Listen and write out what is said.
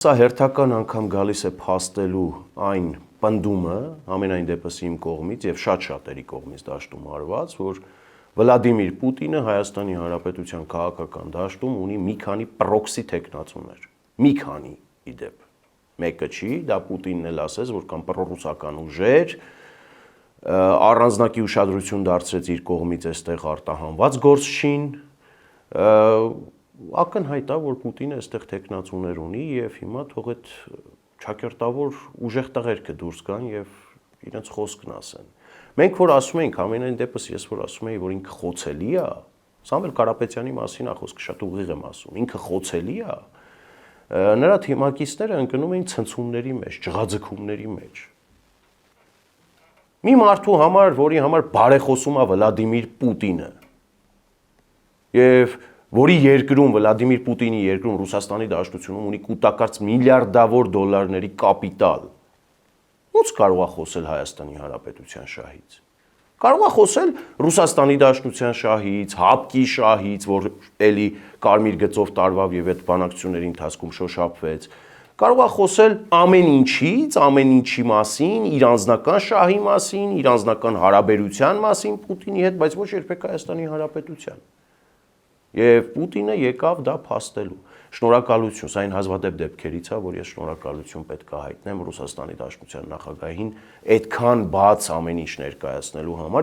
Սա հերթական անգամ գալիս է փաստելու այն պնդումը, ամենայն դեպս իմ կողմից եւ շատ շատերի կողմից դաշտում արված, որ Վլադիմիր Պուտինը Հայաստանի Հանրապետության քաղաքական դաշտում ունի մի քանի պրոքսի թեկնածուներ։ Մի քանի իդեպ։ Մեկը չի, դա Պուտինն էլ ասեց, որ կամ պրոռուսական ուժեր առանձնակի ուշադրություն դարձրեց իր կողմից այստեղ արտահանված գործչին, ակնհայտ է, որ Պուտինը այստեղ թեկնածուներ ունի եւ հիմա թող այդ ճակերտավոր ուժեղ տղերքը դուրս գան եւ իրենց խոսքն ասեն։ Մենք որ ասում ենք, ամենայն դեպս ես որ ասում եի, որ ինքը խոցելի է, Սամվել Կարապետյանի մասին է խոսքը, շատ ուղիղ եմ ասում, ինքը խոցելի է, նրա թիմակիցները ընկնում էին ցնցումների մեջ, ջղաձգումների մեջ։ Մի մարդու համար, որի համար բարեխոսում է Վլադիմիր Պուտինը, եւ որի երկրում Վլադիմիր Պուտինի երկրում Ռուսաստանի Դաշնությունում ունի կուտակած միլիարդավոր դոլարների կապիտալ, ո՞նց կարող է խոսել Հայաստանի Հանրապետության շահից։ Կարող է խոսել Ռուսաստանի Դաշնության շահից, ՀԱՊԿ-ի շահից, որ էլի կարմիր գծով տարվավ եւ այդ բանակցությունների ընթացքում շոշափվեց։ Կարող է խոսել ամեն ինչից, ամեն ինչի մասին, իր անձնական շահի մասին, իր անձնական հարաբերության մասին Պուտինի հետ, բայց ոչ երբեք Հայաստանի Հանրապետության։ Եվ Պուտինը եկավ դա փաստելու։ Շնորհակալություն, սա այն հազվադեպ դեպքերից է, որ ես շնորհակալություն պետք է հայտնեմ Ռուսաստանի Դաշնության նախագահին այդքան բաց ամեն ինչ ներկայացնելու համար։